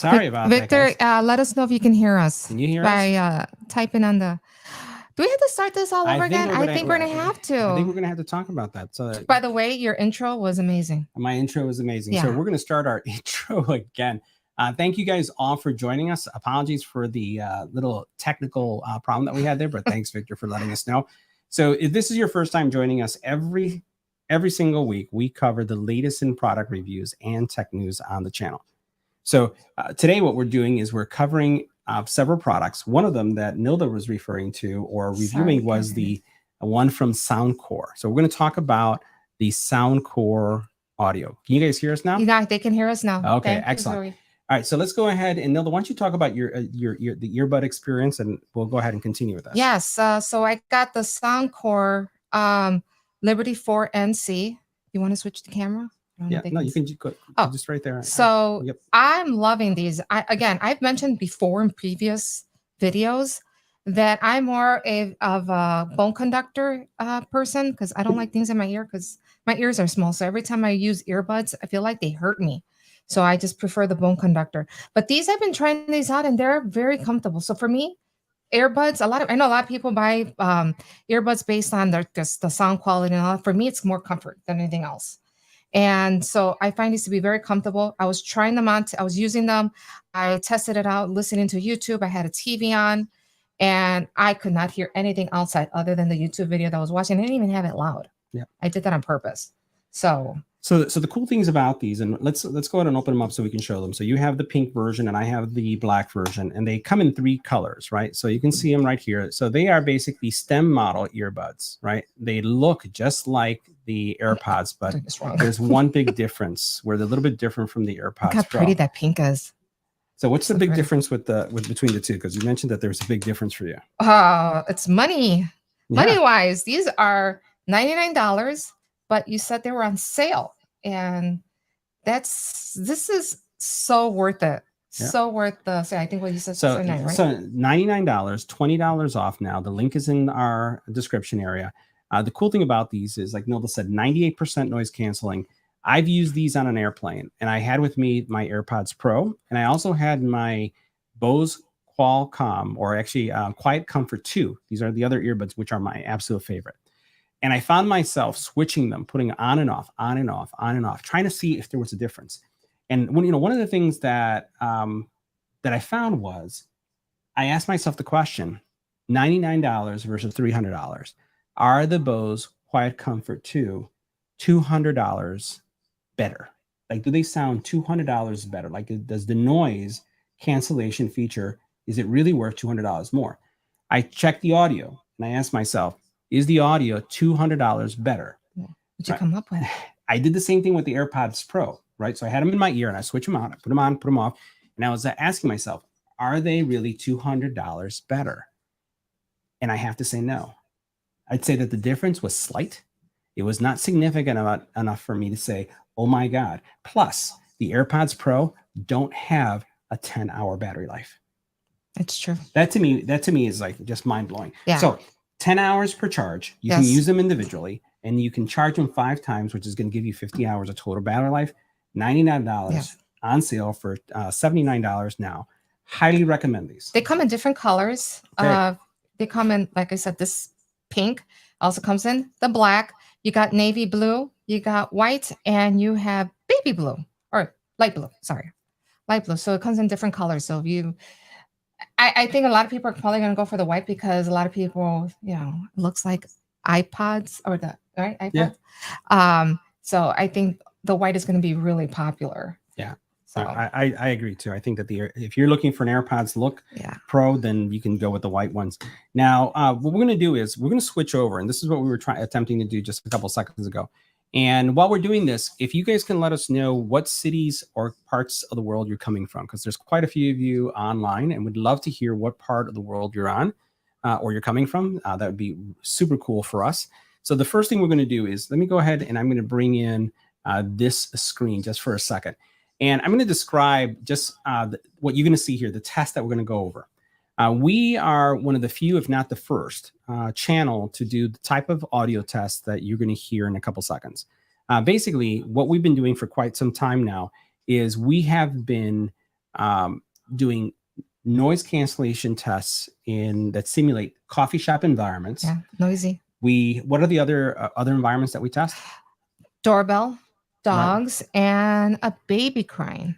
Sorry about Victor, that, guys. let us know if you can hear us. Can you hear by, us? Typing on the... Do we have to start this all over again? I think we're going to have to. I think we're going to have to talk about that. So, by the way, your intro was amazing. My intro was amazing. Yeah. So we're going to start our intro again. Thank you guys all for joining us. Apologies for the little technical problem that we had there, but thanks, Victor, for letting us know. So if this is your first time joining us, every single week, we cover the latest in product reviews and tech news on the channel. So today what we're doing is we're covering several products. One of them that Nilda was referring to or reviewing was the one from Soundcore. So we're going to talk about the Soundcore audio. Can you guys hear us now? Yeah, they can hear us now. Okay, excellent. All right, so let's go ahead and Nilda, why don't you talk about the earbud experience, and we'll go ahead and continue with this. Yes, so I got the Soundcore Liberty 4 NC. You want to switch the camera? Yeah, no, you can go just right there. So I'm loving these. I've mentioned before in previous videos that I'm more of a bone conductor person because I don't like things in my ear because my ears are small. So every time I use earbuds, I feel like they hurt me. So I just prefer the bone conductor. But these, I've been trying these out and they're very comfortable. So for me, earbuds, I know a lot of people buy earbuds based on the sound quality and all. For me, it's more comfort than anything else. And so I find these to be very comfortable. I was trying them on, I was using them. I tested it out, listening to YouTube. I had a TV on and I could not hear anything outside other than the YouTube video that I was watching. I didn't even have it loud. Yeah, I did that on purpose. So the cool things about these, and let's go ahead and open them up so we can show them. So you have the pink version and I have the black version, and they come in 3 colors, right? So you can see them right here. So they are basically STEM model earbuds, right? They look just like the AirPods, but there's one big difference where they're a little bit different from the AirPods. Look how pretty that pink is. So what's the big difference between the two? Because you mentioned that there's a big difference for you. It's money. Money-wise, these are $99. But you said they were on sale, and this is so worth it. Yeah. So worth the sale. I think what you said. So $99, right? So $99, $20 off now. The link is in our description area. The cool thing about these is, like Nilda said, 98% noise canceling. I've used these on an airplane, and I had with me my AirPods Pro, and I also had my Bose Qualcomm, or actually QuietComfort 2. These are the other earbuds, which are my absolute favorite. And I found myself switching them, putting on and off, on and off, on and off, trying to see if there was a difference. And one of the things that I found was, I asked myself the question: $99 versus $300. Are the Bose QuietComfort 2 $200 better? Like, do they sound $200 better? Like, does the noise cancellation feature, is it really worth $200 more? I checked the audio and I asked myself, is the audio $200 better? What'd you come up with? I did the same thing with the AirPods Pro, right? So I had them in my ear and I switch them out. I put them on, put them off. And I was asking myself, are they really $200 better? And I have to say no. I'd say that the difference was slight. It was not significant enough for me to say, oh my God. Plus, the AirPods Pro don't have a 10-hour battery life. That's true. That to me is like just mind-blowing. Yeah. So 10 hours per charge. You can use them individually, and you can charge them 5 times, which is going to give you 50 hours of total battery life. $99 on sale for $79 now. Highly recommend these. They come in different colors. They come in, like I said, this pink also comes in the black. You got navy blue, you got white, and you have baby blue, or light blue. Sorry, light blue. So it comes in different colors. So if you, I think a lot of people are probably going to go for the white because a lot of people, it looks like iPods or iPods. Yeah. So I think the white is going to be really popular. Yeah. So I agree too. I think that if you're looking for an AirPods look Pro, then you can go with the white ones. Now, what we're going to do is we're going to switch over, and this is what we were attempting to do just a couple seconds ago. And while we're doing this, if you guys can let us know what cities or parts of the world you're coming from, because there's quite a few of you online, and we'd love to hear what part of the world you're on or you're coming from. That would be super cool for us. So the first thing we're going to do is, let me go ahead and I'm going to bring in this screen just for a second. And I'm going to describe just what you're going to see here, the test that we're going to go over. We are one of the few, if not the first, channel to do the type of audio test that you're going to hear in a couple seconds. Basically, what we've been doing for quite some time now is we have been doing noise cancellation tests that simulate coffee shop environments. Yeah, noisy. What are the other environments that we test? Doorbell, dogs, and a baby crying.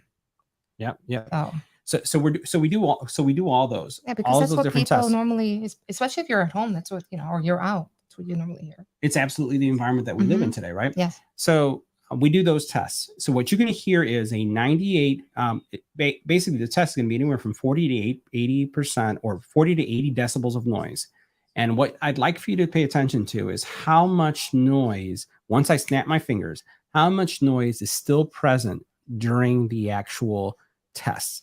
Yep. Oh. So we do all those. Yeah, because all that's those what different people tests. normally, especially if you're at home, that's what, or you're out. That's what you normally hear. It's absolutely the environment that we live in today, right? Yes. So we do those tests. So what you're going to hear is a 98, basically the test is going to be anywhere from 40 to 80% or 40 to 80 decibels of noise. And what I'd like for you to pay attention to is how much noise, once I snap my fingers, how much noise is still present during the actual tests.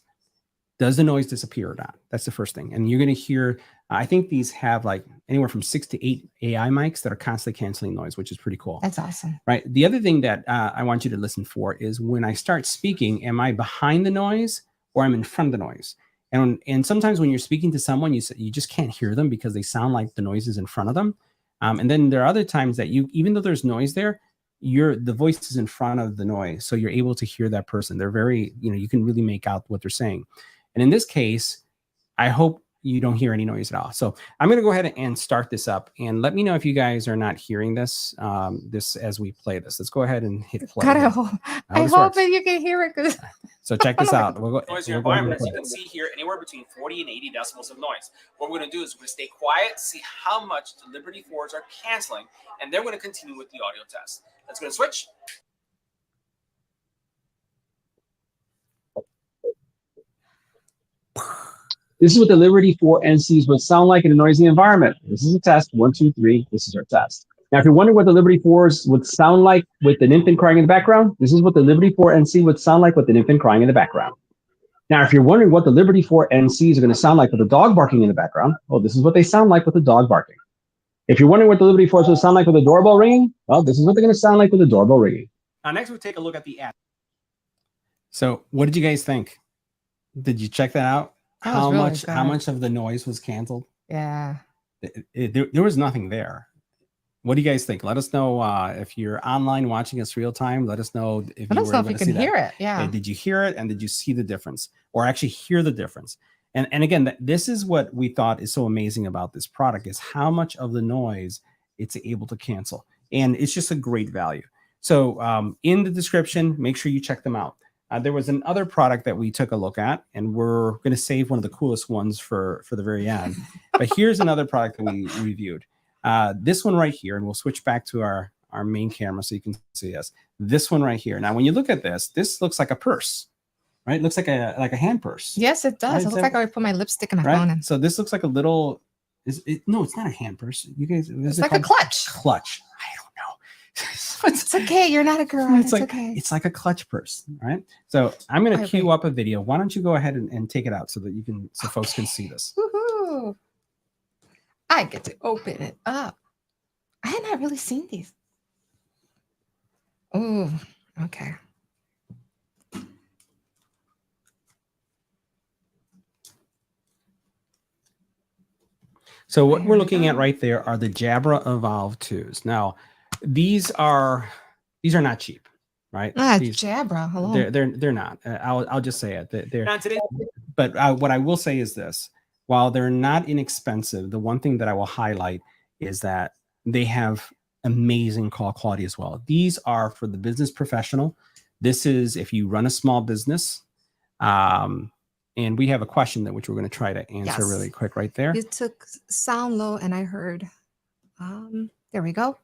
Does the noise disappear or not? That's the first thing. And you're going to hear, I think these have like anywhere from 6 to 8 AI mics that are constantly canceling noise, which is pretty cool. That's awesome. Right. The other thing that I want you to listen for is when I start speaking, am I behind the noise or I'm in front of the noise? And sometimes when you're speaking to someone, you just can't hear them because they sound like the noise is in front of them. And then there are other times that even though there's noise there, the voice is in front of the noise. So you're able to hear that person. They're very, you can really make out what they're saying. And in this case, I hope you don't hear any noise at all. So I'm going to go ahead and start this up and let me know if you guys are not hearing this, as we play this. Let's go ahead and hit play. God, I hope that you can hear it. So check this out. Noisy environment, as you can see here, anywhere between 40 and 80 decibels of noise. What we're going to do is we're going to stay quiet, see how much the Liberty 4s are canceling, and then we're going to continue with the audio test. Let's go and switch. This is what the Liberty 4 NCs would sound like in a noisy environment. This is a test. 1, 2, 3. This is our test. Now, if you're wondering what the Liberty 4s would sound like with an infant crying in the background, this is what the Liberty 4 NC would sound like with an infant crying in the background. Now, if you're wondering what the Liberty 4 NCs are going to sound like with a dog barking in the background, well, this is what they sound like with a dog barking. If you're wondering what the Liberty 4s would sound like with a doorbell ringing, well, this is what they're going to sound like with a doorbell ringing. Next, we'll take a look at the app. So what did you guys think? Did you check that out? How much of the noise was canceled? Yeah. There was nothing there. What do you guys think? Let us know if you're online watching us real time. Let us know if you can hear it. Yeah. Did you hear it? And did you see the difference or actually hear the difference? And again, this is what we thought is so amazing about this product is how much of the noise it's able to cancel. And it's just a great value. So in the description, make sure you check them out. There was another product that we took a look at, and we're going to save one of the coolest ones for the very end. But here's another product that we reviewed. This one right here, and we'll switch back to our main camera so you can see us. This one right here. Now, when you look at this looks like a purse, right? It looks like a hand purse. Yes, it does. Right? It looks like I would put my lipstick in my phone in. So this looks like a little. No, it's not a hand purse. You guys, it's like a clutch. Clutch. I don't know. It's okay. You're not a girl. It's okay. It's like a clutch purse, right? So I'm going to queue up a video. Why don't you go ahead and take it out so that folks can see this. Woohoo! I get to open it up. I had not really seen these. Oh, okay. So what we're looking at right there are the Jabra Evolve2s. Now, these are not cheap, right? Jabra. Hello. They're not. I'll just say it. They're not today. But what I will say is this: while they're not inexpensive, the one thing that I will highlight is that they have amazing call quality as well. These are for the business professional. This is if you run a small business. And we have a question which we're going to try to answer really quick right there. You took sound low and I heard, there we go.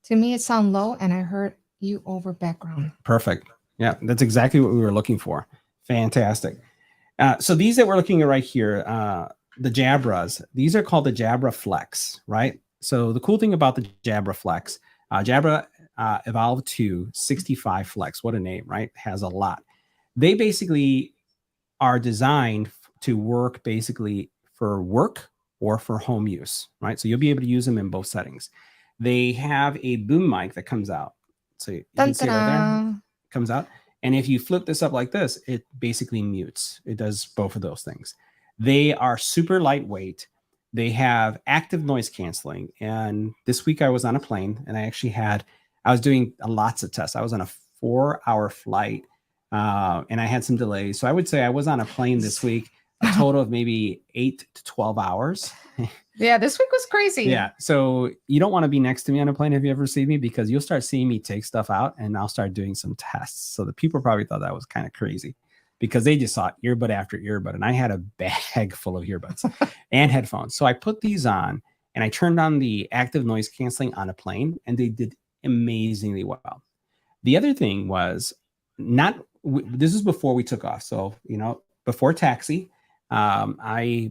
To me, it sound low and I heard you over background. Perfect. Yeah, that's exactly what we were looking for. Fantastic. So these that we're looking at right here, the Jabras, these are called the Jabra Flex, right? So the cool thing about the Jabra Flex, Jabra Evolve2 65 Flex, what a name, right? Has a lot. They basically are designed to work basically for work or for home use, right? So you'll be able to use them in both settings. They have a boom mic that comes out. So you can see it right there. It comes out. And if you flip this up like this, it basically mutes. It does both of those things. They are super lightweight. They have active noise canceling. And this week I was on a plane and I was doing lots of tests. I was on a 4-hour flight and I had some delays. So I would say I was on a plane this week, a total of maybe 8 to 12 hours. Yeah, this week was crazy. Yeah. So you don't want to be next to me on a plane if you ever see me, because you'll start seeing me take stuff out and I'll start doing some tests. So the people probably thought that was kind of crazy because they just saw earbud after earbud. And I had a bag full of earbuds and headphones. So I put these on and I turned on the active noise canceling on a plane and they did amazingly well. The other thing was this is before we took off. So, before taxi, I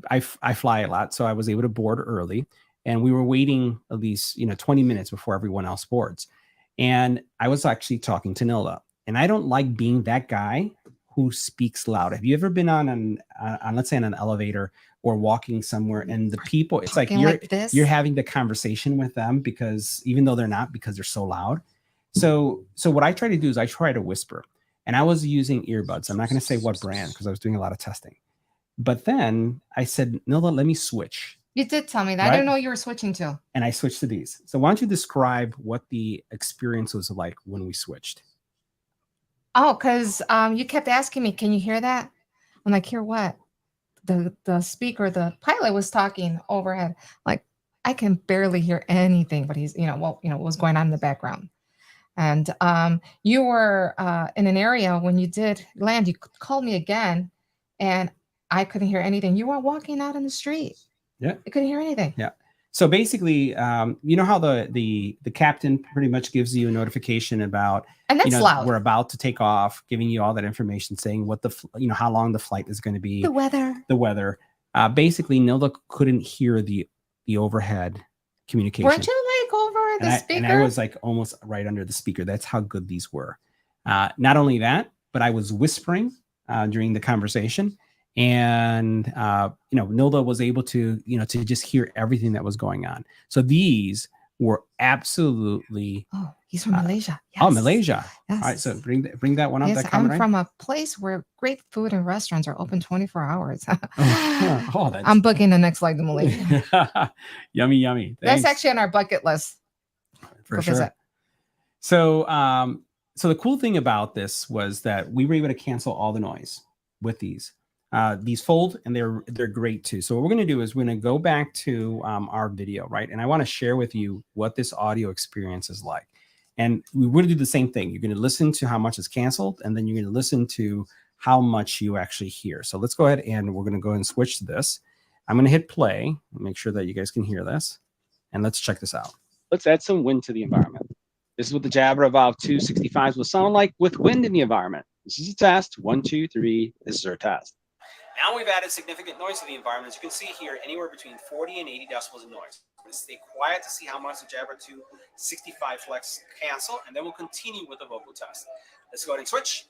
fly a lot, so I was able to board early, and we were waiting at least 20 minutes before everyone else boards. And I was actually talking to Nilda, and I don't like being that guy who speaks loud. Have you ever been on let's say on an elevator or walking somewhere, and the people, it's like you're having the conversation with them because even though they're not, because they're so loud. So what I try to do is I try to whisper, and I was using earbuds. I'm not going to say what brand because I was doing a lot of testing. But then I said, Nilda, let me switch. You did tell me that. Right? I didn't know you were switching to. And I switched to these. So why don't you describe what the experience was like when we switched? Oh, because you kept asking me, can you hear that? I'm like, hear what? The speaker, the pilot was talking overhead. Like, I can barely hear anything, but he's, what was going on in the background. And you were in an area when you did land, you called me again, and I couldn't hear anything. You were walking out in the street. Yeah. I couldn't hear anything. Yeah. So basically, you know how the captain pretty much gives you a notification about, and that's loud. We're about to take off, giving you all that information, saying what how long the flight is going to be, the weather. Basically, Nilda couldn't hear the overhead communication. Weren't you like over the speaker? And I was like almost right under the speaker. That's how good these were. Not only that, but I was whispering during the conversation. And Nilda was able to to just hear everything that was going on. So these were absolutely. Oh, he's from Malaysia. Yes. Oh, Malaysia. Yes. All right, so bring that one up. Yes, that I'm from a place where great food and restaurants are open 24 hours. I'm booking the next flight to Malaysia. Yummy. Thanks. That's actually on our bucket list. For sure. Visit. So the cool thing about this was that we were able to cancel all the noise with these. These fold and they're great too. So what we're going to do is we're going to go back to our video, right? And I want to share with you what this audio experience is like. And we're going to do the same thing. You're going to listen to how much is canceled, and then you're going to listen to how much you actually hear. So let's go ahead and we're going to go and switch to this. I'm going to hit play, make sure that you guys can hear this, and let's check this out. Let's add some wind to the environment. This is what the Jabra Evolve2 65s will sound like with wind in the environment. This is a test. 1, 2, 3. This is our test. Now we've added significant noise to the environment. As you can see here, anywhere between 40 and 80 decibels of noise. I'm going to stay quiet to see how much the Jabra 2 65 Flex cancel, and then we'll continue with the vocal test. Let's go ahead and switch.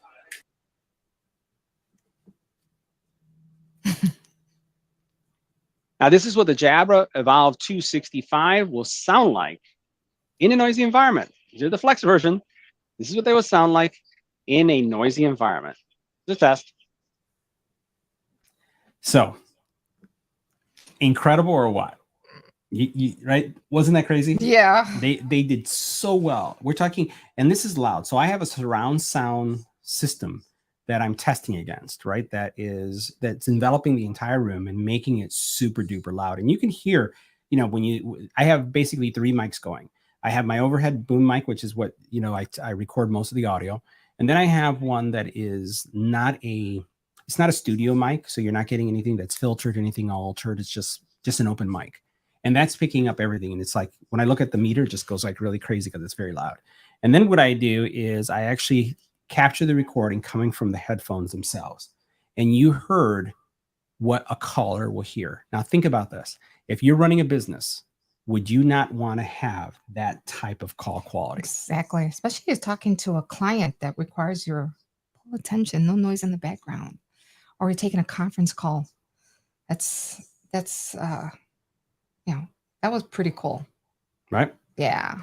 Now, this is what the Jabra Evolve2 65 will sound like in a noisy environment. These are the Flex version. This is what they will sound like in a noisy environment. The test. So, incredible or what? You right? Wasn't that crazy? Yeah. They did so well. We're talking, and this is loud. So I have a surround sound system that I'm testing against, right? That's enveloping the entire room and making it super duper loud. And you can hear, I have basically 3 mics going. I have my overhead boom mic, which is what, I record most of the audio. And then I have one that is it's not a studio mic, so you're not getting anything that's filtered, anything altered. It's just an open mic. And that's picking up everything. And it's like, when I look at the meter, it just goes like really crazy because it's very loud. And then what I do is I actually capture the recording coming from the headphones themselves. And you heard what a caller will hear. Now think about this. If you're running a business, would you not want to have that type of call quality? Exactly. Especially if you're talking to a client that requires your full attention, no noise in the background. Or you're taking a conference call. That was pretty cool. Right? Yeah.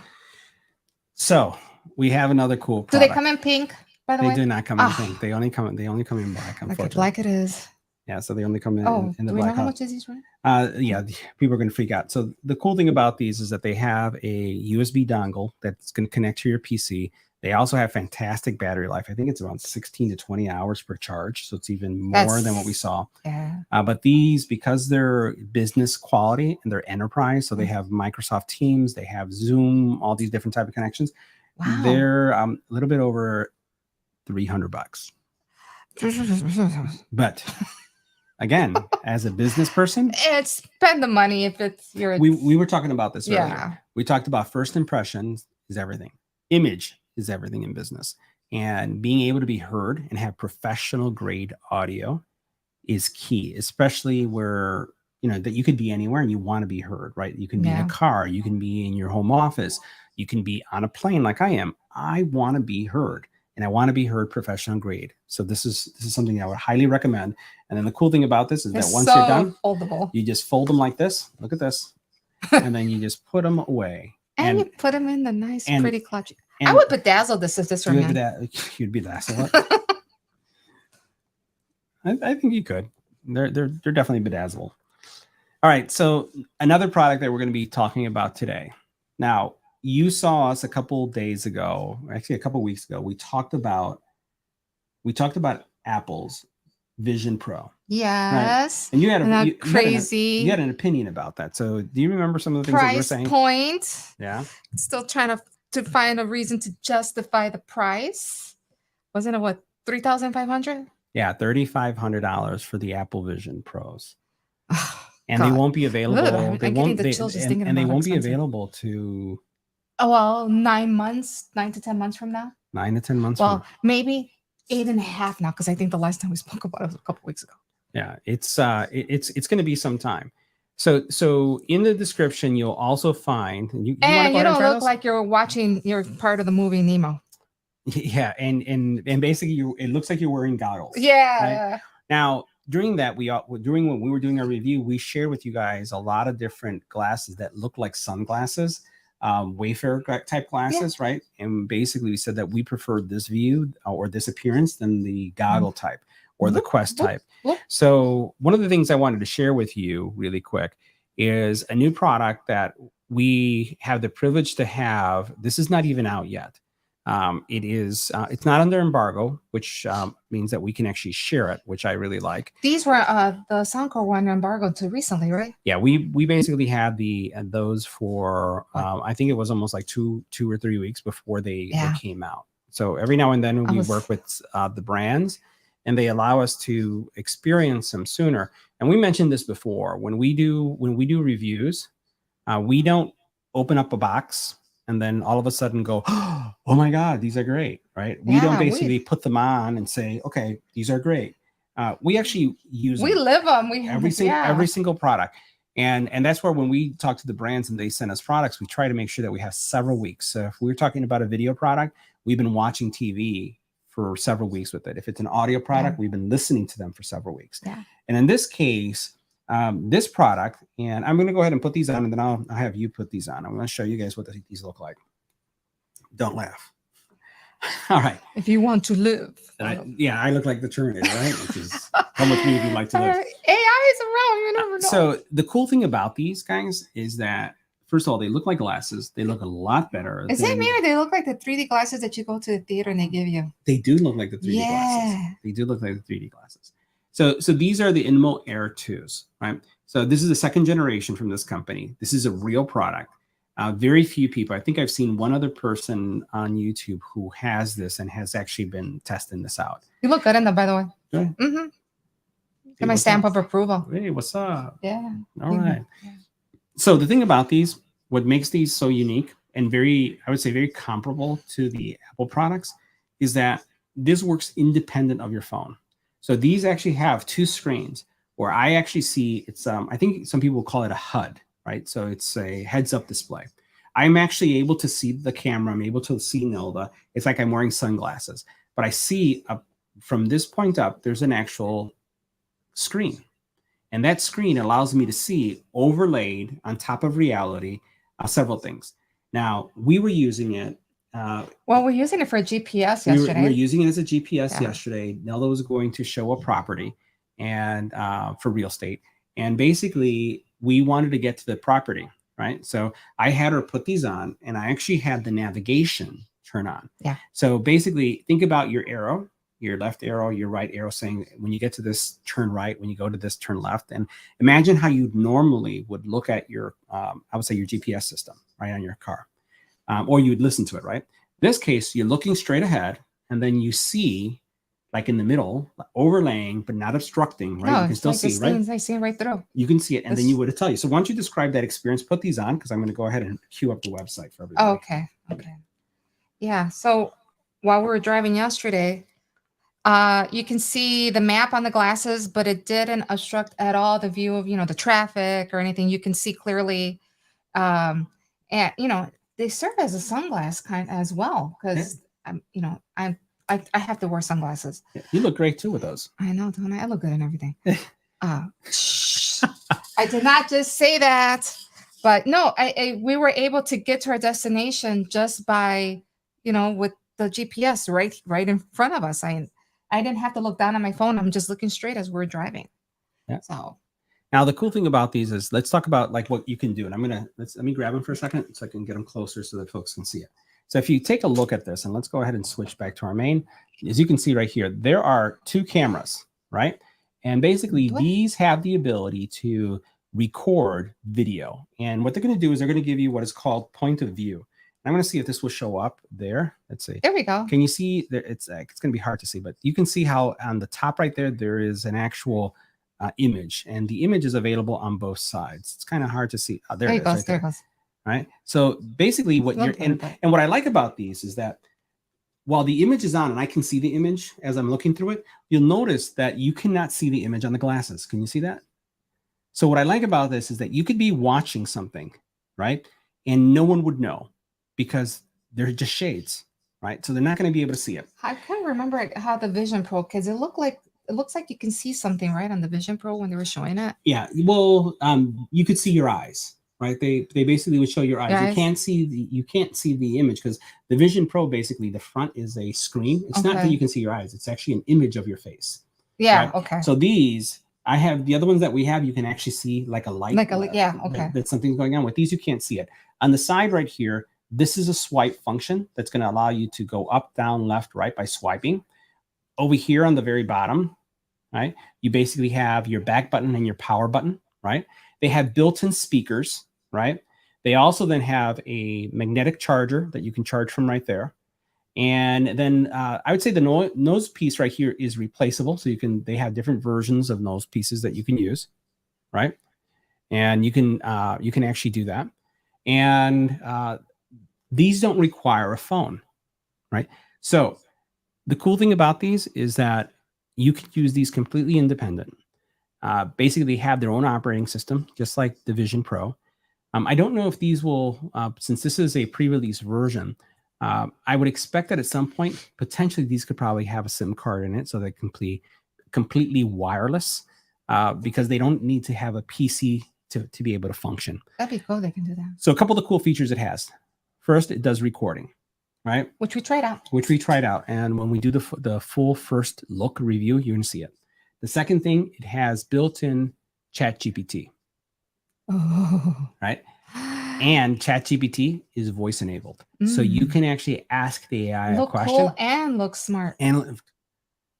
So we have another cool product. Do they come in pink, by the way? They do not come in pink. They only come in black, unfortunately. Okay, black it is. Yeah, so they only come in in the do we black. know how much is each one? Yeah, people are going to freak out. So the cool thing about these is that they have a USB dongle that's going to connect to your PC. They also have fantastic battery life. I think it's around 16 to 20 hours per charge. So it's even more than what we saw. Yeah. But these, because they're business quality and they're enterprise, so they have Microsoft Teams, they have Zoom, all these different type of connections. Wow. They're a little bit over $300. But again, as a business person, It's spend the money if it's your. we were talking about this earlier. Yeah. We talked about first impressions is everything. Image is everything in business. And being able to be heard and have professional grade audio is key, especially where, that you could be anywhere and you want to be heard, right? You can be in a car, you can be in your home office, you can be on a plane like I am. I want to be heard. And I want to be heard professional grade. So this is something I would highly recommend. And then the cool thing about this is that once you're done, foldable. you just fold them like this. Look at this. And then you just put them away. And you put them in the nice, pretty clutch. And I would bedazzle this if this were me. You'd bedazzle it. I think you could. They're definitely bedazzleable. All right. So another product that we're going to be talking about today. Now, you saw us a couple days ago, actually a couple weeks ago. We talked about Apple's Vision Pro. Yes. Right? And you had you had an opinion about that. So do you remember some of the things that you were saying? Price point. Yeah. Still trying to find a reason to justify the price. Wasn't it what, 3,500? Yeah, $3,500 for the Apple Vision Pros. And God. they won't be available. I'm getting the chills just thinking and they about won't be expensive. available to 9 to 10 months from now. 9 to 10 months. Well, maybe 8.5 now, because I think the last time we spoke about it was a couple weeks ago. Yeah, it's going to be some time. So in the description, you'll also find, and you don't look like you're part of the movie Nemo. Yeah, and basically it looks like you're wearing goggles. Yeah. Right? Now, during when we were doing our review, we shared with you guys a lot of different glasses that look like sunglasses, Wayfarer type glasses, right? And basically we said that we preferred this view or this appearance than the goggle type or the Quest type. So one of the things I wanted to share with you really quick is a new product that we have the privilege to have. This is not even out yet. It's not under embargo, which means that we can actually share it, which I really like. These were the Soundcore one embargoed to recently, right? Yeah, we basically had those for I think it was almost like two or 3 weeks before they came out. So every now and then we work with the brands, and they allow us to experience them sooner. And we mentioned this before, when we do reviews, we don't open up a box and then all of a sudden go, oh my God, these are great, right? We don't basically put them on and say, okay, these are great. We actually use we live them. Every single product. And that's where when we talk to the brands and they send us products, we try to make sure that we have several weeks. So if we're talking about a video product, we've been watching TV for several weeks with it. If it's an audio product, we've been listening to them for several weeks. Yeah. And in this case, this product, and I'm going to go ahead and put these on, and then I'll have you put these on. I'm going to show you guys what these look like. Don't laugh. All right. If you want to live. I look like the Terminator, right? Which is how much would you like to live? AI is around. You never know. So the cool thing about these guys is that, first of all, they look like glasses. They look a lot better. Is it me or they look like the 3D glasses that you go to the theater and they give you? They do look like the 3D glasses. They do look like the 3D glasses. So these are the Nemo-Air 2s, right? So this is the second generation from this company. This is a real product. Very few people, I think I've seen one other person on YouTube who has this and has actually been testing this out. You look good in them, by the way. Good. Mm-hmm. Hey, my stamp of approval. Hey, what's up? Yeah. All right. Yeah. So the thing about these, what makes these so unique and I would say very comparable to the Apple products, is that this works independent of your phone. So these actually have two screens where I actually see it's, I think some people call it a HUD, right? So it's a heads-up display. I'm actually able to see the camera. I'm able to see Nilda. It's like I'm wearing sunglasses. But I see from this point up, there's an actual screen. And that screen allows me to see overlaid on top of reality several things. Now, we were using it. We're using it for a GPS yesterday. We were using it as a GPS yesterday. Nelda was going to show a property and for real estate. And basically, we wanted to get to the property, right? So I had her put these on, and I actually had the navigation turn on. Yeah. So basically, think about your arrow, your left arrow, your right arrow, saying when you get to this, turn right. When you go to this, turn left. And imagine how you normally would look at your, I would say your GPS system, right, on your car, or you would listen to it, right? This case, you're looking straight ahead, and then you see, like in the middle, overlaying but not obstructing, right? No, You can still like see, right? I see it right through. You can see it, and then This- you would tell you. So why don't you describe that experience? Put these on, because I'm going to go ahead and queue up the website for everybody. Oh, okay. Okay. Yeah. So while we were driving yesterday, you can see the map on the glasses, but it didn't obstruct at all the view of, the traffic or anything. You can see clearly. And, they serve as a sunglass kind as well, because I have to wear sunglasses. Yeah, you look great too with those. I know, don't I? I look good and everything. Shh. I did not just say that, but no, we were able to get to our destination just by, with the GPS right in front of us. I didn't have to look down at my phone. I'm just looking straight as we're driving. Yeah. So now the cool thing about these is, let's talk about like what you can do. And let me grab them for a second so I can get them closer so that folks can see it. So if you take a look at this, and let's go ahead and switch back to our main, as you can see right here, there are 2 cameras, right? And basically these have the ability to record video. And what they're going to do is they're going to give you what is called point of view. I'm going to see if this will show up there. Let's see. there we go. Can you see there? It's going to be hard to see, but you can see how on the top right there is an actual image, and the image is available on both sides. It's kind of hard to see. Oh, there it is. goes. Right There there. it goes. Right. So basically what you're in, and what I like about these is that while the image is on and I can see the image as I'm looking through it, you'll notice that you cannot see the image on the glasses. Can you see that? So what I like about this is that you could be watching something, right? And no one would know because they're just shades, right? So they're not going to be able to see it. I can't remember how the Vision Pro, because it looks like you can see something right on the Vision Pro when they were showing it. Yeah. Well, you could see your eyes. Right, they basically would show your eyes. You can't see the image because the Vision Pro, basically the front is a screen. It's not that you can see your eyes. It's actually an image of your face. Yeah. Right? Okay. So these, I have the other ones that we have. You can actually see like a light. Yeah. Okay. That something's going on with these. You can't see it on the side right here. This is a swipe function that's going to allow you to go up, down, left, right by swiping. Over here on the very bottom, right, you basically have your back button and your power button. Right. They have built-in speakers. Right. They also then have a magnetic charger that you can charge from right there. And then I would say the nose piece right here is replaceable. So they have different versions of nose pieces that you can use. Right. And you can actually do that. And these don't require a phone. Right. So the cool thing about these is that you can use these completely independent. Basically, they have their own operating system, just like the Vision Pro. I don't know if these will, since this is a pre-release version, I would expect that at some point, potentially these could probably have a SIM card in it, so they're completely wireless, because they don't need to have a PC to be able to function. That'd be cool. They can do that. So a couple of the cool features it has. First, it does recording, right? Which we tried out. And when we do the full first look review, you're going to see it. The second thing, it has built-in ChatGPT. Oh. Right. And ChatGPT is voice enabled. So you can actually ask the AI a question. Look cool and look smart. And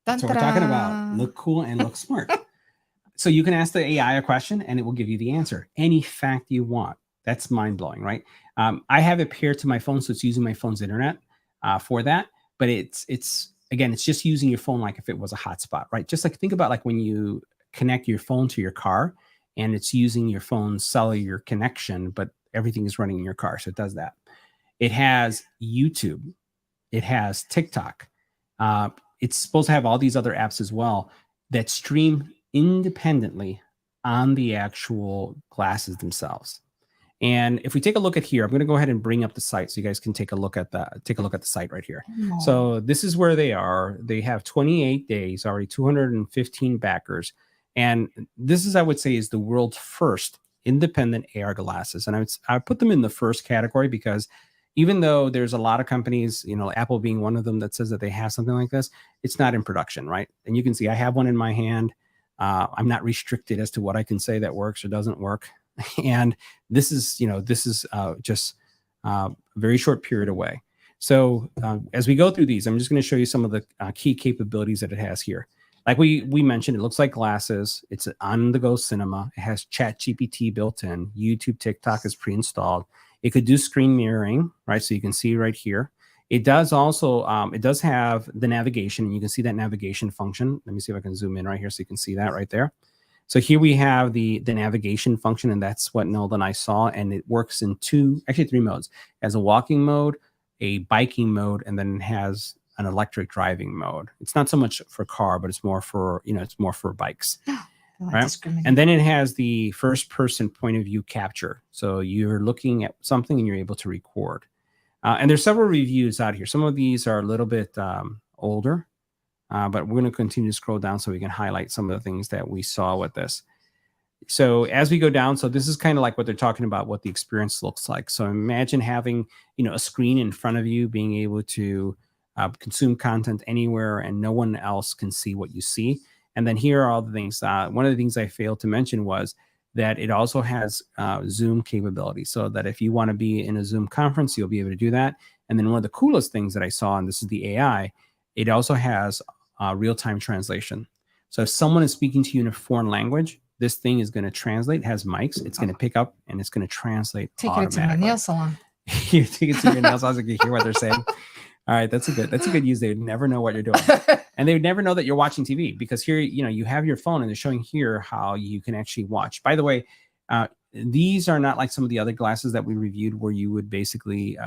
that's what we're talking about. Look cool and look smart. So you can ask the AI a question and it will give you the answer. Any fact you want. That's mind blowing, right? I have it paired to my phone, so it's using my phone's internet for that. But it's just using your phone like if it was a hotspot, right? Just like think about like when you connect your phone to your car. And it's using your phone's cellular connection, but everything is running in your car. So it does that. It has YouTube. It has TikTok. It's supposed to have all these other apps as well that stream independently on the actual glasses themselves. And if we take a look at here, I'm going to go ahead and bring up the site so you guys can take a look at the site right here. Oh. So this is where they are. They have 28 days, already 215 backers. And this is, I would say, is the world's first independent AR glasses. And I put them in the first category because even though there's a lot of companies, Apple being one of them that says that they have something like this, it's not in production, right? And you can see I have one in my hand. I'm not restricted as to what I can say that works or doesn't work. And this is just a very short period away. So as we go through these, I'm just going to show you some of the key capabilities that it has here. Like we mentioned, it looks like glasses. It's on-the-go cinema. It has ChatGPT built in. YouTube, TikTok is pre-installed. It could do screen mirroring, right? So you can see right here. It does also, it does have the navigation, and you can see that navigation function. Let me see if I can zoom in right here so you can see that right there. So here we have the navigation function, and that's what Nelda and I saw, and it works in actually three modes. It has a walking mode, a biking mode, and then it has an electric driving mode. It's not so much for car, but it's more for, it's more for bikes. Right? And then it has the first person point of view capture. So you're looking at something and you're able to record. And there's several reviews out here. Some of these are a little bit older, but we're going to continue to scroll down so we can highlight some of the things that we saw with this. So as we go down, so this is kind of like what they're talking about, what the experience looks like. So imagine having, a screen in front of you, being able to consume content anywhere and no one else can see what you see. And then here are all the things. One of the things I failed to mention was that it also has Zoom capability, so that if you want to be in a Zoom conference, you'll be able to do that. And then one of the coolest things that I saw, and this is the AI, it also has real-time translation. So if someone is speaking to you in a foreign language, this thing is going to translate. It has mics. It's going to pick up and it's going to translate. Take it to my nail salon. You take it to your nail salon so you can hear what they're saying. All right, that's a good use. They would never know what you're doing. And they would never know that you're watching TV, because here, you have your phone and they're showing here how you can actually watch. By the way, these are not like some of the other glasses that we reviewed where you would basically,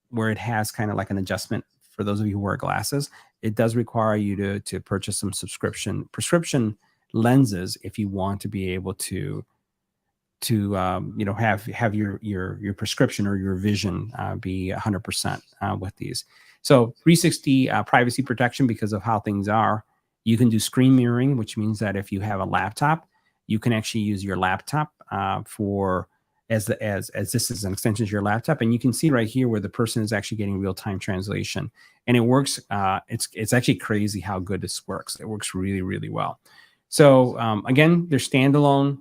where it has kind of like an adjustment for those of you who wear glasses. It does require you to purchase some prescription lenses if you want to be able to have your prescription or your vision be 100% with these. So 360 privacy protection, because of how things are. You can do screen mirroring, which means that if you have a laptop, you can actually use your laptop as this is an extension to your laptop, and you can see right here where the person is actually getting real-time translation, and it works. It's actually crazy how good this works. It works really, really well. So again, they're standalone.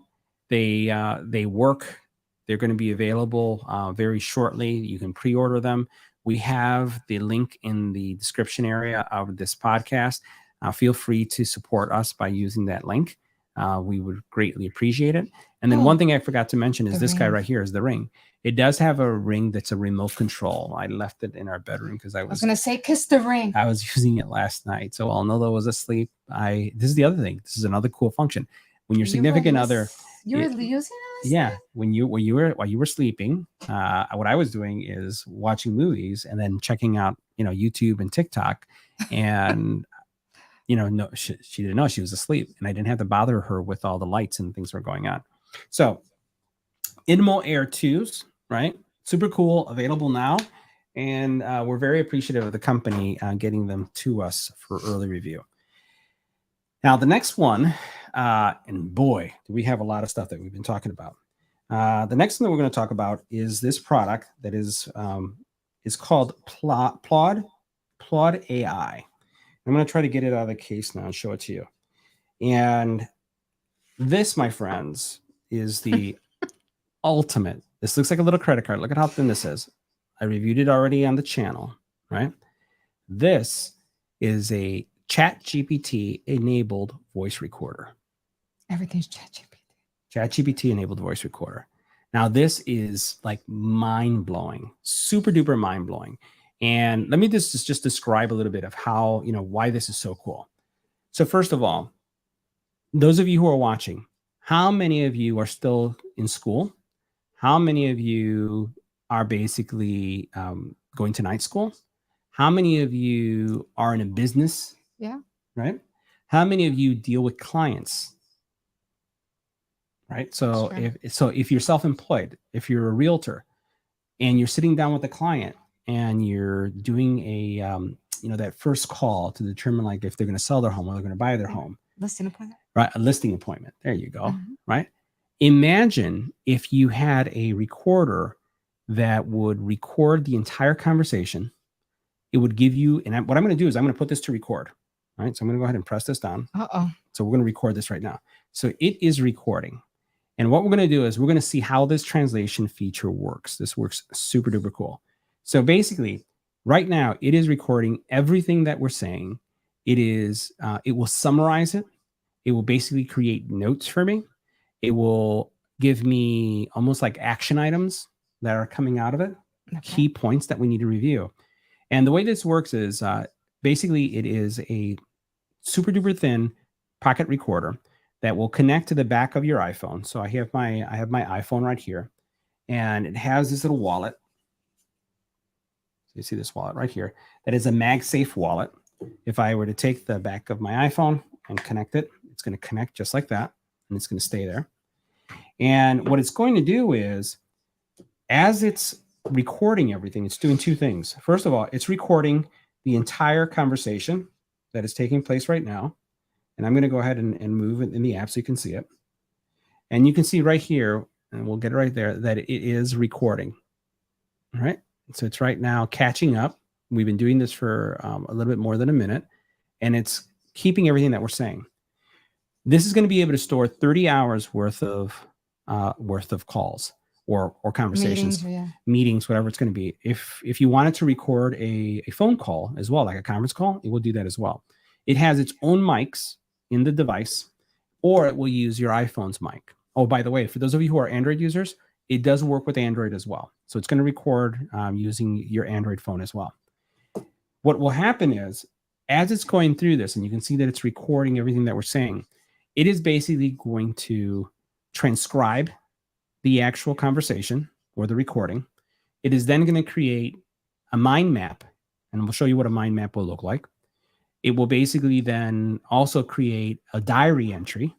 They work. They're going to be available very shortly. You can pre-order them. We have the link in the description area of this podcast. Feel free to support us by using that link. We would greatly appreciate it. And then one thing I forgot to mention is this guy right here is the Ring. It does have a ring that's a remote control. I left it in our bedroom because I was going to say, kiss the ring. I was using it last night. So while Nilda was asleep, this is the other thing. This is another cool function. When your significant other... You were using it? Yeah. While you were sleeping, what I was doing is watching movies and then checking out, YouTube and TikTok. And, no, she didn't know she was asleep, and I didn't have to bother her with all the lights and things were going on. So Nemo-Inspired 2s, right? Super cool, available now. And we're very appreciative of the company getting them to us for early review. Now, the next one, and boy, do we have a lot of stuff that we've been talking about. The next thing that we're going to talk about is this product that is called Plod AI. I'm going to try to get it out of the case now and show it to you. And this, my friends, is the ultimate. This looks like a little credit card. Look at how thin this is. I reviewed it already on the channel, right? This is a ChatGPT enabled voice recorder. Everything's ChatGPT. ChatGPT enabled voice recorder. Now, this is like mind blowing, super duper mind blowing. And let me just describe a little bit of how, why this is so cool. So first of all, those of you who are watching, how many of you are still in school? How many of you are basically going to night school? How many of you are in a business? Yeah. Right? How many of you deal with clients? Right? So if you're self-employed, if you're a realtor and you're sitting down with a client and you're doing a that first call to determine like if they're going to sell their home or they're going to buy their home. Listing appointment. Right? A listing appointment. There you go. Right? Imagine if you had a recorder that would record the entire conversation. It would give you, and what I'm going to do is I'm going to put this to record. All right. So I'm going to go ahead and press this down. So we're going to record this right now. So it is recording. And what we're going to do is we're going to see how this translation feature works. This works super duper cool. So basically, Right now, it is recording everything that we're saying. It will summarize it. It will basically create notes for me. It will give me almost like action items that are coming out of it, key points that we need to review. And the way this works is basically it is a super duper thin pocket recorder that will connect to the back of your iPhone. So I have my iPhone right here, and it has this little wallet. So you see this wallet right here. That is a MagSafe wallet. If I were to take the back of my iPhone and connect it, it's going to connect just like that, and it's going to stay there. And what it's going to do is, as it's recording everything, it's doing two things. First of all, it's recording the entire conversation that is taking place right now. And I'm going to go ahead and move it in the app so you can see it. And you can see right here, and we'll get it right there, that it is recording. All right. So it's right now catching up. We've been doing this for a little bit more than a minute, and it's keeping everything that we're saying. This is going to be able to store 30 hours worth of calls or conversations, meetings, whatever it's going to be. If you wanted to record a phone call as well, like a conference call, it will do that as well. It has its own mics in the device, or it will use your iPhone's mic. Oh, by the way, for those of you who are Android users, it does work with Android as well. So it's going to record using your Android phone as well. What will happen is, as it's going through this, and you can see that it's recording everything that we're saying, it is basically going to transcribe the actual conversation or the recording. It is then going to create a mind map, and we'll show you what a mind map will look like. It will basically then also create a diary entry,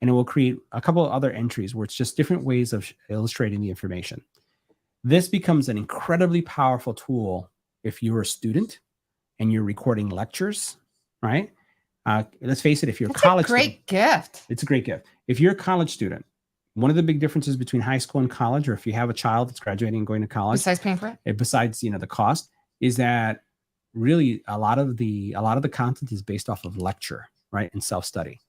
and it will create a couple of other entries where it's just different ways of illustrating the information. This becomes an incredibly powerful tool if you're a student and you're recording lectures, right? Let's face it, if you're a college student. It's a great gift. It's a great gift. If you're a college student, one of the big differences between high school and college, or if you have a child that's graduating and going to college, besides paying for it, besides the cost, is that really a lot of the content is based off of lecture, right, and self-study.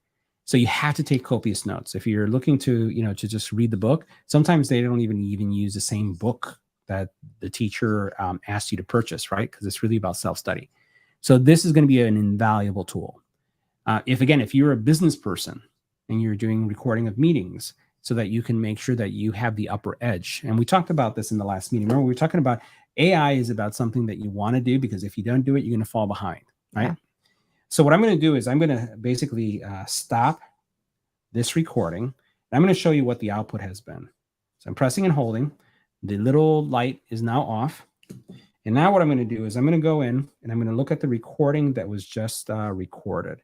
So you have to take copious notes. If you're looking to to just read the book, sometimes they don't even use the same book that the teacher asked you to purchase, right? Because it's really about self-study. So this is going to be an invaluable tool. If you're a business person and you're doing recording of meetings, so that you can make sure that you have the upper edge. And we talked about this in the last meeting. Remember, we were talking about AI is about something that you want to do, because if you don't do it, you're going to fall behind, right? Yeah. So what I'm going to do is I'm going to basically stop this recording. And I'm going to show you what the output has been. So I'm pressing and holding. The little light is now off. And now what I'm going to do is I'm going to go in and I'm going to look at the recording that was just recorded.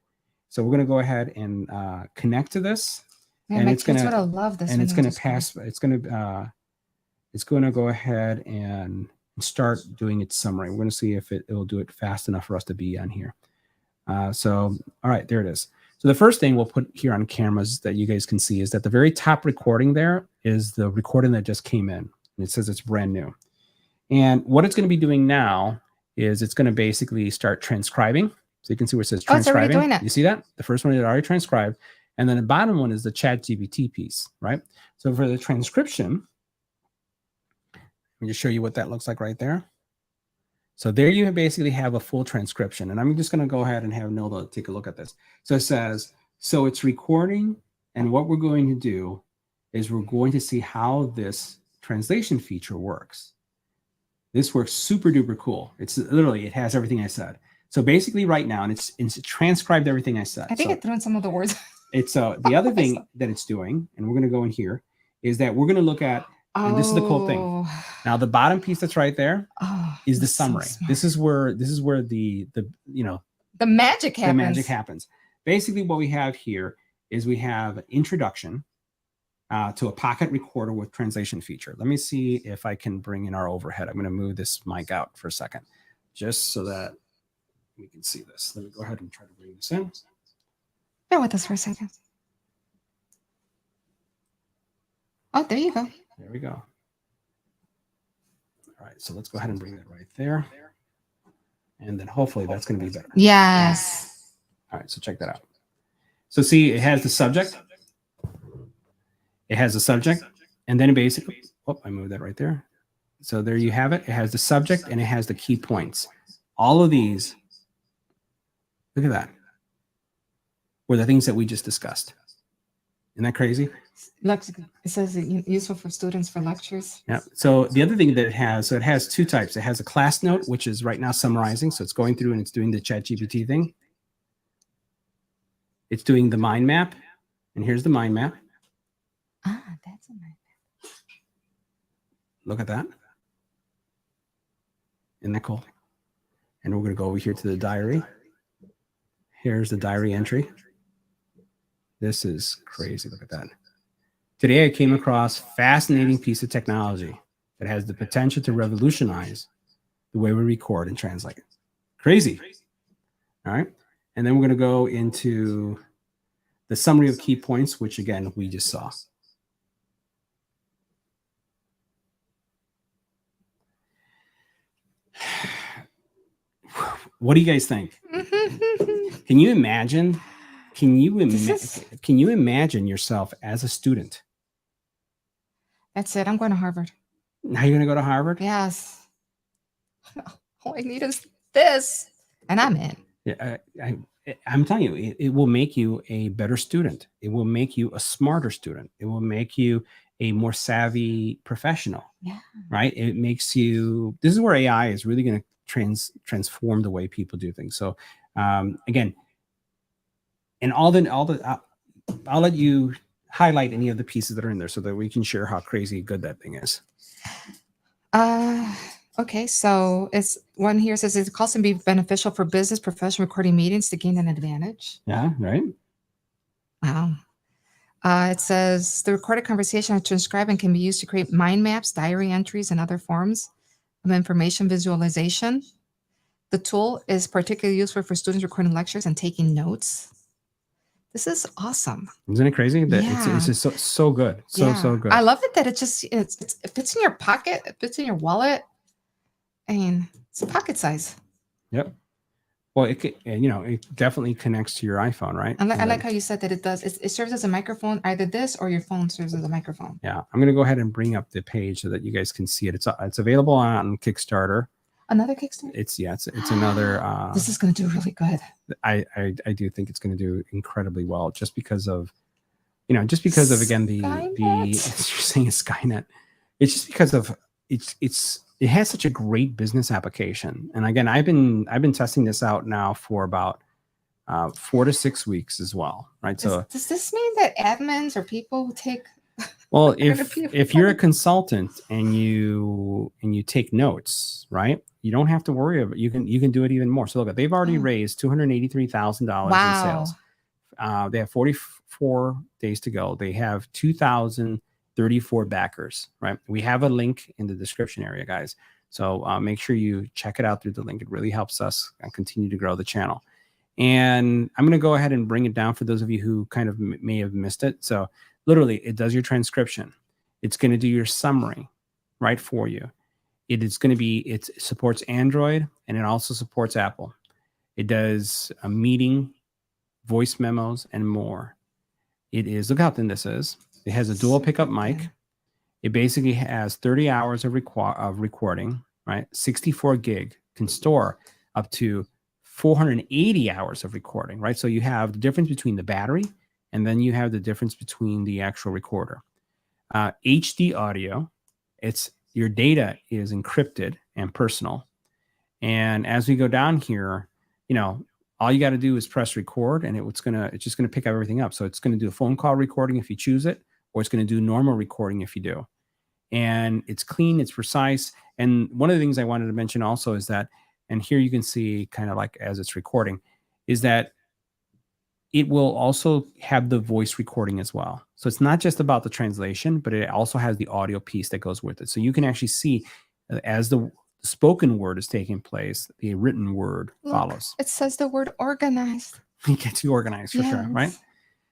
So we're going to go ahead and connect to this. Man, and it's going to love this. And it's going to pass. It's going to go ahead and start doing its summary. We're going to see if it will do it fast enough for us to be on here. So, all right, there it is. So the first thing we'll put here on cameras that you guys can see is that the very top recording there is the recording that just came in. And it says it's brand new. And what it's going to be doing now is it's going to basically start transcribing. So you can see where it says transcribing. It's already doing it. You see that? The first one is already transcribed. And then the bottom one is the ChatGPT piece, right? So for the transcription, let me just show you what that looks like right there. So there you basically have a full transcription. And I'm just going to go ahead and have Nilda take a look at this. So it says, so it's recording. And what we're going to do is we're going to see how this translation feature works. This works super duper cool. It's literally, it has everything I said. So basically right now, and it's transcribed everything I said. I think it threw in some of the words. It's the other thing that it's doing, and we're going to go in here, is that we're going to look at, and this is the cool thing. Now the bottom piece that's right there is the summary. So this is where the magic happens. The magic happens. Basically, what we have here is we have an introduction to a pocket recorder with translation feature. Let me see if I can bring in our overhead. I'm going to move this mic out for a second, just so that we can see this. Let me go ahead and try to bring this in. Bear with us for a second. Oh, there you go. There we go. All right, so let's go ahead and bring that right there. And then hopefully that's going to be better. Yes. All right, so check that out. So see, it has the subject. It has the subject. And then basically, oh, I moved that right there. So there you have it. It has the subject and it has the key points. All of these, look at that, were the things that we just discussed. Isn't that crazy? It says useful for students for lectures. Yeah. So the other thing that it has, so it has two types. It has a class note, which is right now summarizing. So it's going through and it's doing the ChatGPT thing. It's doing the mind map. And here's the mind map. Ah, that's a mind map. Look at that. Isn't that cool? And we're going to go over here to the diary. Here's the diary entry. This is crazy. Look at that. Today, I came across a fascinating piece of technology that has the potential to revolutionize the way we record and translate. Crazy. All right. And then we're going to go into the summary of key points, which again, we just saw. What do you guys think? Can you imagine? Can you imagine yourself as a student? That's it. I'm going to Harvard. Now you're going to go to Harvard? Yes. All I need is this, and I'm in. Yeah, I'm telling you, it will make you a better student. It will make you a smarter student. It will make you a more savvy professional. Yeah. Right? It makes you. This is where AI is really going to transform the way people do things. So, again, and all the I'll let you highlight any of the pieces that are in there so that we can share how crazy good that thing is. Okay, so it's one here says it can also be beneficial for business, professional recording meetings to gain an advantage. Yeah, right. Wow. It says the recorded conversation and transcribing can be used to create mind maps, diary entries, and other forms of information visualization. The tool is particularly useful for students recording lectures and taking notes. This is awesome. Isn't it crazy? That Yeah. it's just so good. So good. I love it that it just it fits in your pocket, it fits in your wallet. I mean, it's a pocket size. Yep. Well, it definitely connects to your iPhone, right? I like how you said that it does. It serves as a microphone, either this or your phone serves as a microphone. Yeah, I'm going to go ahead and bring up the page so that you guys can see it. It's available on Kickstarter. Another Kickstarter? It's another. This is going to do really good. I do think it's going to do incredibly well, just because of again the you're saying it's Skynet. It's just because of it has such a great business application. And again, I've been testing this out now for about 4 to 6 weeks as well, right? So does this mean that admins or people who take well, if you're a consultant and you take notes, right, you don't have to worry about it. You can do it even more. So look, they've already raised $283,000 in sales. They have 44 days to go. They have 2,034 backers, right? We have a link in the description area, guys. So make sure you check it out through the link. It really helps us continue to grow the channel. And I'm going to go ahead and bring it down for those of you who kind of may have missed it. So literally, it does your transcription. It's going to do your summary right for you. It supports Android, and it also supports Apple. It does a meeting, voice memos, and more. Look how thin this is. It has a dual pickup mic. It basically has 30 hours of recording, right? 64 gig, can store up to 480 hours of recording, right? So you have the difference between the battery, and then you have the difference between the actual recorder. HD audio, your data is encrypted and personal. And as we go down here, all you got to do is press record, and it's just gonna pick everything up. So it's gonna do a phone call recording if you choose it, or it's gonna do normal recording if you do. And it's clean, it's precise. And one of the things I wanted to mention also is that, and here you can see kind of like as it's recording, is that it will also have the voice recording as well. So it's not just about the translation, but it also has the audio piece that goes with it. So you can actually see as the spoken word is taking place, the written word follows. It says the word organized. It gets you organized for sure, right?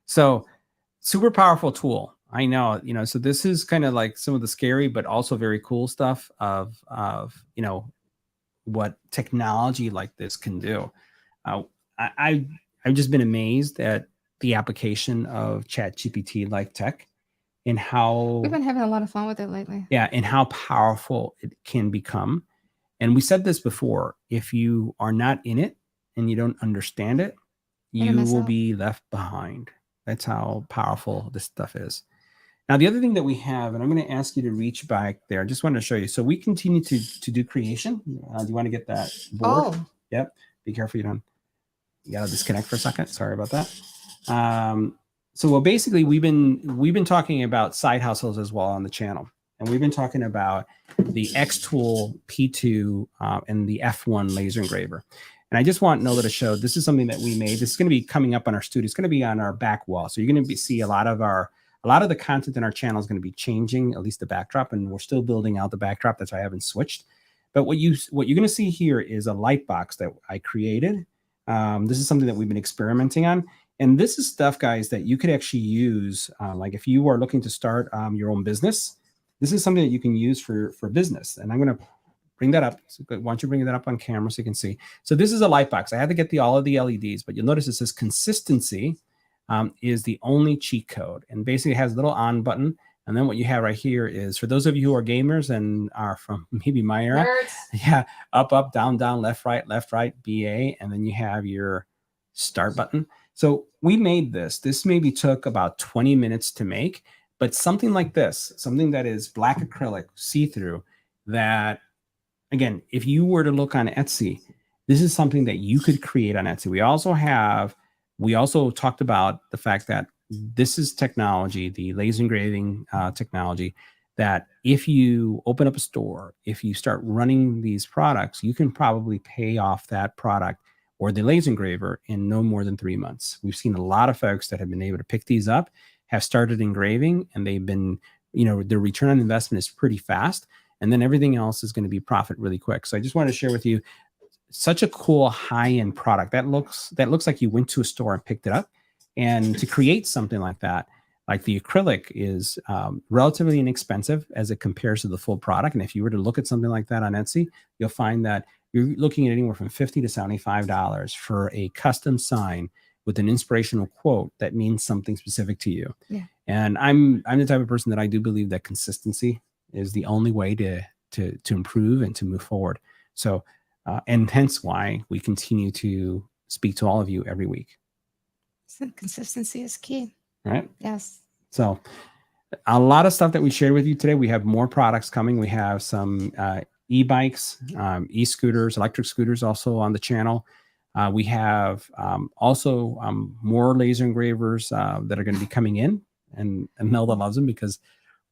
So super powerful tool. I know, so this is kind of like some of the scary, but also very cool stuff of what technology like this can do. I've just been amazed at the application of ChatGPT like tech. and how We've been having a lot of fun with it lately. yeah, and how powerful it can become. And we said this before, if you are not in it and you don't understand it, You're you gonna miss will out. be left behind. That's how powerful this stuff is. Now, the other thing that we have, and I'm going to ask you to reach back there. I just wanted to show you. So we continue to do creation. Do you want to get that board? Oh, Yep. Be careful you don't. You got to disconnect for a second. Sorry about that. So well, basically, we've been talking about side hustles as well on the channel, and we've been talking about the X Tool P2 and the F1 laser engraver. And I just want Nola to show this is something that we made. This is going to be coming up on our studio. It's going to be on our back wall. So you're going to see a lot of the content in our channel is going to be changing, at least the backdrop, and we're still building out the backdrop. That's why I haven't switched. But what you're going to see here is a light box that I created. This is something that we've been experimenting on. And this is stuff, guys, that you could actually use. Like if you are looking to start your own business, this is something that you can use for business. And I'm going to bring that up. So why don't you bring that up on camera so you can see? So this is a light box. I had to get all of the LEDs, but you'll notice it says consistency is the only cheat code. And basically it has a little on button. And then what you have right here is, for those of you who are gamers and are from maybe my era, yeah, up, up, down, down, left, right, BA. And then you have your start button. So we made this. This maybe took about 20 minutes to make, but something like this, something that is black acrylic, see-through, that, again, if you were to look on Etsy, this is something that you could create on Etsy. We also talked about the fact that this is technology, the laser engraving technology, that if you open up a store, if you start running these products, you can probably pay off that product or the laser engraver in no more than 3 months. We've seen a lot of folks that have been able to pick these up, have started engraving, and they've been, their return on investment is pretty fast. And then everything else is going to be profit really quick. So I just wanted to share with you such a cool high-end product that looks like you went to a store and picked it up. And to create something like that, like the acrylic is relatively inexpensive as it compares to the full product. And if you were to look at something like that on Etsy, you'll find that you're looking at anywhere from $50 to $75 for a custom sign with an inspirational quote that means something specific to you. Yeah. And I'm the type of person that I do believe that consistency is the only way to improve and to move forward. So, and hence why we continue to speak to all of you every week. Consistency is key. Right? Yes. So a lot of stuff that we shared with you today. We have more products coming. We have some e-bikes, e-scooters, electric scooters also on the channel. We have also more laser engravers that are going to be coming in, and Nelda loves them because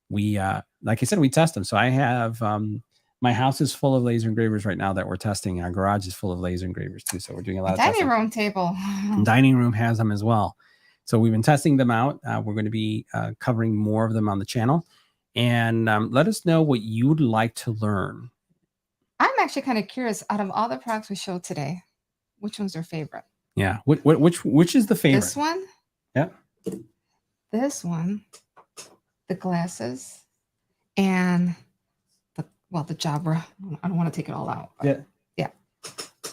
we, like I said, we test them. So I have, my house is full of laser engravers right now that we're testing. Our garage is full of laser engravers too. So we're doing a lot of dining testing. room table. Dining room has them as well. So we've been testing them out. We're going to be covering more of them on the channel. And let us know what you would like to learn. I'm actually kind of curious, out of all the products we showed today, which one's your favorite? Yeah. Which is the favorite? This one? Yeah. This one, the glasses, and the Jabra. I don't want to take it all out. Yeah. Yeah.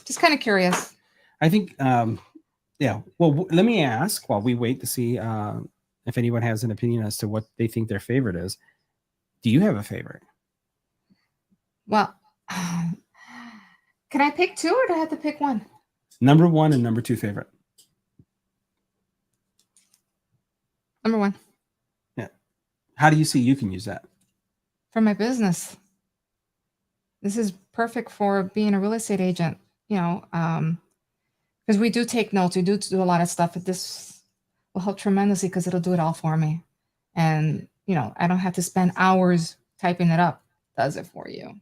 Just kind of curious. I think, yeah. Well, let me ask while we wait to see if anyone has an opinion as to what they think their favorite is. Do you have a favorite? Well, can I pick two or do I have to pick one? Number one and number two favorite. Number one. Yeah. How do you see you can use that? For my business. This is perfect for being a real estate agent, because we do take notes. We do a lot of stuff, but this will help tremendously because it'll do it all for me. And, I don't have to spend hours typing it up. It does it for you.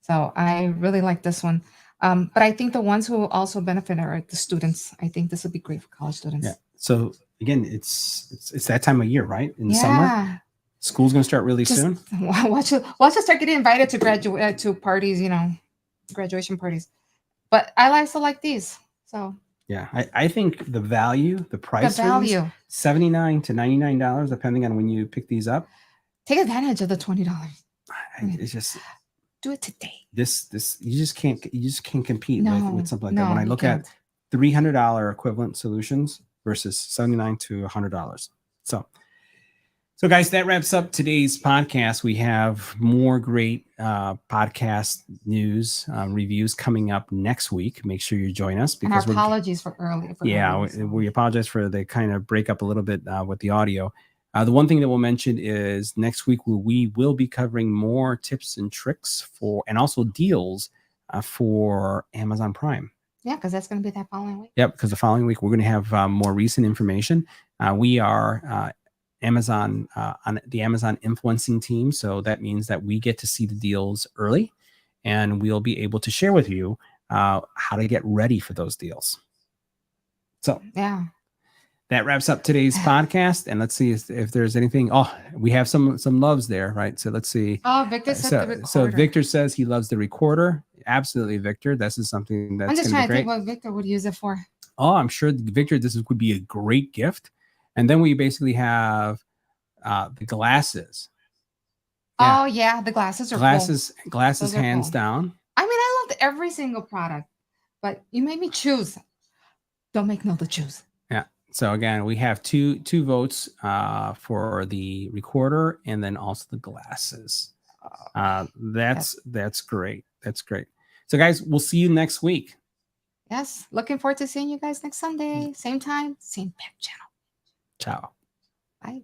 So I really like this one. But I think the ones who will also benefit are the students. I think this would be great for college students. Yeah. So again, it's that time of year, right? In the summer. School's going to start really soon. Watch us start getting invited to parties, graduation parties. But I also like these. So yeah, I think the price, value, $79 to $99, depending on when you pick these up. Take advantage of the $20. It's just do it today. This you just can't compete with something like that. When I look at $300 equivalent solutions versus $79 to $100. So So, guys, that wraps up today's podcast. We have more great podcast news reviews coming up next week. Make sure you join us And our because apologies for early. we apologize for the kind of break up a little bit with the audio. The one thing that we'll mention is next week we will be covering more tips and tricks for and also deals for Amazon Prime. Yeah, because that's going to be that following week. Yep, because the following week we're going to have more recent information. We are Amazon on the Amazon influencing team, so that means that we get to see the deals early, and we'll be able to share with you how to get ready for those deals. So yeah, that wraps up today's podcast, and let's see if there's anything. Oh, we have some loves there, right? So let's see. Oh, Victor said the recorder. So Victor says he loves the recorder. Absolutely, Victor. This is something that's I'm just going to trying be to great. think what Victor would use it for. Oh, I'm sure Victor, would be a great gift. And then we basically have the glasses. Yeah. Oh yeah, the glasses are glasses. Cool. Glasses, hands down. I mean, I loved every single product, but you made me choose. Don't make Nilda choose. Yeah. So again, we have two votes for the recorder and then also the glasses. That's great. That's great. So guys, we'll see you next week. Yes. Looking forward to seeing you guys next Sunday. Same time, same back channel. Ciao. Bye.